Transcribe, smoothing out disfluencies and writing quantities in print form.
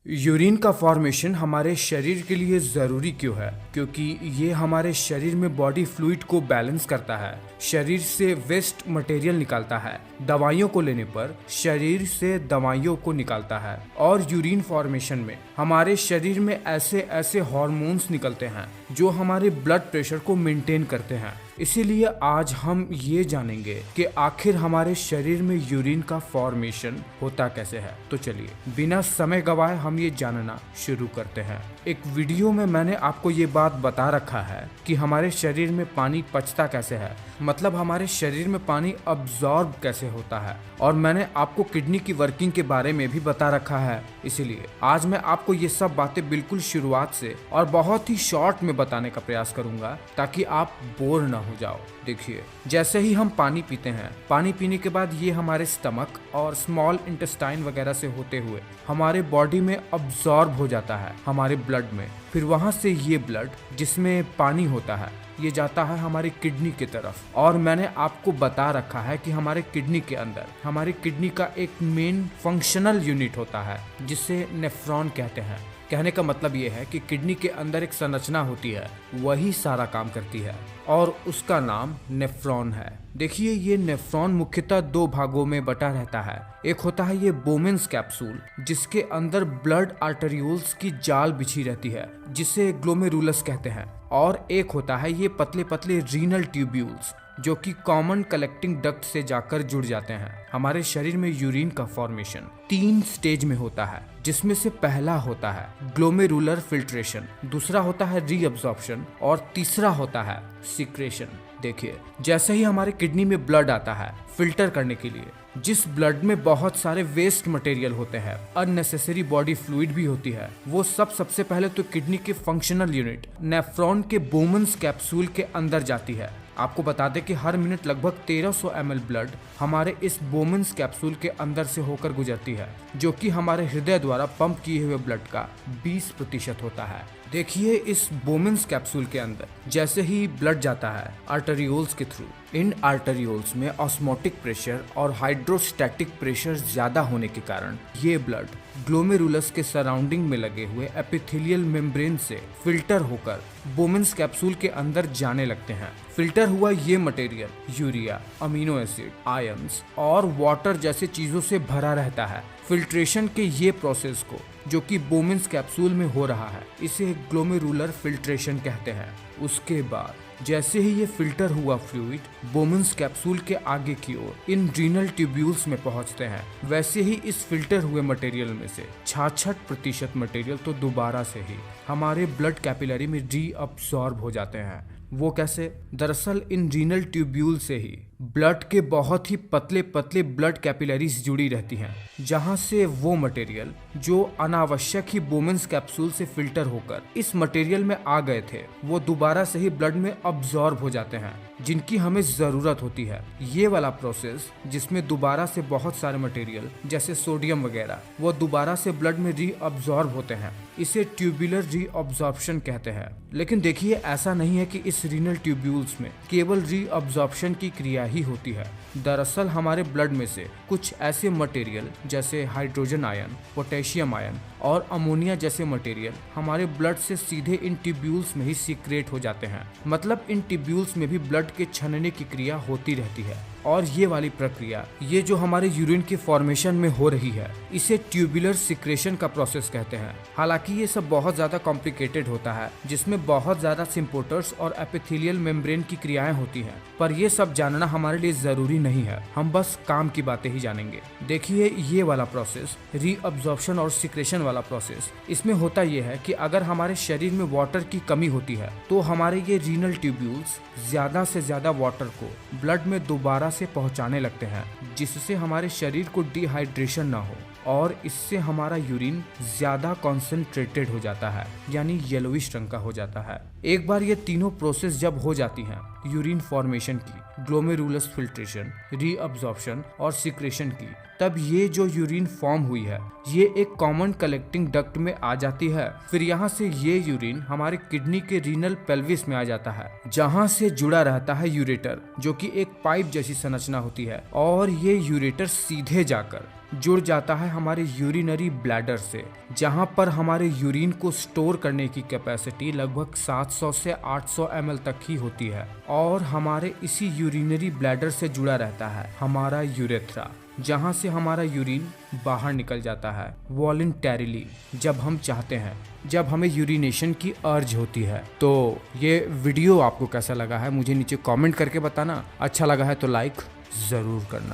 Urine का formation हमारे शरीर के लिए ज़रूरी क्यों है? क्योंकि ये हमारे शरीर में बॉडी फ्लूइड को बैलेंस करता है, शरीर से वेस्ट मटेरियल निकालता है, दवाइयों को लेने पर शरीर से दवाइयों को निकालता है। और यूरिन फॉर्मेशन में हमारे शरीर में ऐसे ऐसे हार्मोन्स निकलते हैं जो हमारे ब्लड प्रेशर को मेंटेन करते हैं। इसीलिए आज हम ये जानेंगे कि आखिर हमारे शरीर में यूरिन का फॉर्मेशन होता कैसे है। तो चलिए बिना समय गवाए हम ये जानना शुरू करते हैं। एक वीडियो में मैंने आपको ये बात बता रखा है कि हमारे शरीर में पानी पचता कैसे है, मतलब हमारे शरीर में पानी अब्सॉर्ब कैसे होता है, और मैंने आपको किडनी की वर्किंग के बारे में भी बता रखा है। इसीलिए आज मैं आपको ये सब बातें बिल्कुल शुरुआत से और बहुत ही शॉर्ट में बताने का प्रयास करूंगा ताकि आप बोर न हो जाओ। देखिए, जैसे ही हम पानी पीते हैं, पानी पीने के बाद ये हमारे स्टमक और स्मॉल इंटेस्टाइन वगैरह से होते हुए हमारे बॉडी में अब्सॉर्ब हो जाता है, हमारे ब्लड में। फिर वहां से ये ब्लड जिसमें पानी होता है ये जाता है हमारी किडनी की तरफ। और मैंने आपको बता रखा है कि हमारे किडनी के अंदर हमारी किडनी का एक मेन फंक्शनल यूनिट होता है जिसे नेफ्रॉन कहते हैं। कहने का मतलब ये है कि किडनी के अंदर एक संरचना होती है, वही सारा काम करती है और उसका नाम नेफ्रॉन है। देखिए, ये नेफ्रॉन मुख्यतः दो भागों में बटा रहता है। एक होता है ये बोमेन्स कैप्सूल जिसके अंदर ब्लड आर्टरियोल्स की जाल बिछी रहती है जिसे ग्लोमेरुलस कहते हैं, और एक होता है ये पतले पतले रीनल ट्यूब्यूल्स जो कि कॉमन कलेक्टिंग डक्ट से जाकर जुड़ जाते हैं। हमारे शरीर में यूरिन का फॉर्मेशन 3 स्टेज में होता है, जिसमें से पहला होता है ग्लोमेरुलर फिल्ट्रेशन, दूसरा होता है रीअब्जॉर्प्शन और तीसरा होता है सिक्रेशन। देखिए, जैसे ही हमारे किडनी में ब्लड आता है फिल्टर करने के लिए, जिस ब्लड में बहुत सारे वेस्ट मटेरियल होते हैं, अननेसेसरी बॉडी फ्लूइड भी होती है, वो सबसे पहले तो किडनी के फंक्शनल यूनिट नेफ्रॉन के बोमेन्स कैप्सूल के अंदर जाती है। आपको बता दें कि हर मिनट लगभग 1300 ml ब्लड हमारे इस बोमेन्स कैप्सूल के अंदर से होकर गुजरती है, जो कि हमारे हृदय द्वारा पंप किए हुए ब्लड का 20% होता है। देखिए, इस बोमेन्स कैप्सूल के अंदर जैसे ही ब्लड जाता है आर्टरियोल्स के थ्रू, इन आर्टरियोल्स में ऑस्मोटिक प्रेशर और हाइड्रोस्टैटिक प्रेशर ज्यादा होने के कारण ये ब्लड ग्लोमेरुलस के सराउंडिंग में लगे हुए एपिथेलियल मेम्ब्रेन से फिल्टर होकर बोमेन्स कैप्सूल के अंदर जाने लगते हैं। फिल्टर हुआ ये material urea, amino acid, ions और वाटर जैसे चीजों से भरा रहता है। फिल्ट्रेशन के ये प्रोसेस को, जो कि बोमेन्स कैप्सूल में हो रहा है, इसे ग्लोमेरुलर फिल्ट्रेशन कहते हैं। उसके बाद जैसे ही ये फिल्टर हुआ फ्लूइड बोमेन्स कैप्सूल के आगे की ओर इन रीनल ट्यूब्यूल्स में पहुंचते हैं, वैसे ही इस फिल्टर हुए मटेरियल में से 66% मटेरियल तो दोबारा से ही हमारे ब्लड कैपिलरी में रीअब्सॉर्ब हो जाते हैं। वो कैसे? दरअसल इन रीनल ट्यूब्यूल से ही ब्लड के बहुत ही पतले पतले ब्लड कैपिलरीज जुड़ी रहती हैं, जहां से वो मटेरियल जो अनावश्यक ही बोमेन्स कैप्सूल से फिल्टर होकर इस मटेरियल में आ गए थे, वो दोबारा से ही ब्लड में अब्सॉर्ब हो जाते हैं, जिनकी हमें जरूरत होती है। ये वाला प्रोसेस जिसमें दोबारा से बहुत सारे मटेरियल जैसे सोडियम वगैरह वो दोबारा से ब्लड में रीअब्सॉर्ब होते हैं, इसे ट्यूबुलर रीअब्सॉर्प्शन कहते हैं। लेकिन देखिए, ऐसा नहीं है कि इस रीनल ट्यूब्यूल्स में केवल रीअब्सॉर्प्शन की क्रिया ही होती है। दरअसल हमारे ब्लड में से कुछ ऐसे मटेरियल जैसे हाइड्रोजन आयन, पोटेशियम आयन और अमोनिया जैसे मटेरियल हमारे ब्लड से सीधे इन ट्यूब्यूल्स में ही सीक्रेट हो जाते हैं। मतलब इन ट्यूब्यूल्स में भी ब्लड के छनने की क्रिया होती रहती है, और ये वाली प्रक्रिया, ये जो हमारे यूरिन के फॉर्मेशन में हो रही है, इसे ट्यूबुलर सिक्रेशन का प्रोसेस कहते हैं। हालांकि ये सब बहुत ज्यादा कॉम्प्लिकेटेड होता है, जिसमें बहुत ज्यादा सिम्पोर्टर्स और एपिथेलियल मेम्ब्रेन की क्रियाएं होती हैं, पर ये सब जानना हमारे लिए जरूरी नहीं है, हम बस काम की बातें ही जानेंगे। देखिए, ये वाला प्रोसेस रीअब्सॉर्प्शन और सिक्रेशन वाला प्रोसेस, इसमें होता यह है कि अगर हमारे शरीर में वाटर की कमी होती है तो हमारे ये रीनल ट्यूब्यूल्स ज्यादा से ज्यादा वाटर को ब्लड में दोबारा से पहुंचाने लगते हैं, जिससे हमारे शरीर को डिहाइड्रेशन ना हो, और इससे हमारा यूरिन ज्यादा कॉन्सेंट्रेटेड हो जाता है, यानी येलोइश रंग का हो जाता है। एक बार ये तीनों प्रोसेस जब हो जाती हैं यूरिन फॉर्मेशन की, ग्लोमेरुलस फिल्ट्रेशन, रीअब्जॉर्प्शन और सिक्रेशन की, तब ये जो यूरिन फॉर्म हुई है ये एक कॉमन कलेक्टिंग डक्ट में आ जाती है। फिर यहाँ से ये यूरिन हमारे किडनी के रीनल पेल्विस में आ जाता है, जहाँ से जुड़ा रहता है यूरेटर, जो कि एक पाइप जैसी संरचना होती है। और ये यूरेटर सीधे जाकर जुड़ जाता है हमारे यूरिनरी ब्लैडर से, जहां पर हमारे यूरिन को स्टोर करने की कैपेसिटी लगभग 700 से 800 ml तक ही होती है। और हमारे इसी यूरिनरी ब्लैडर से जुड़ा रहता है हमारा यूरेथ्रा, जहां से हमारा यूरिन बाहर निकल जाता है वॉलंटरीली जब हम चाहते हैं, जब हमें यूरिनेशन की अर्ज होती है। तो ये वीडियो आपको कैसा लगा है मुझे नीचे कमेंट करके बताना। अच्छा लगा है तो लाइक जरूर करना।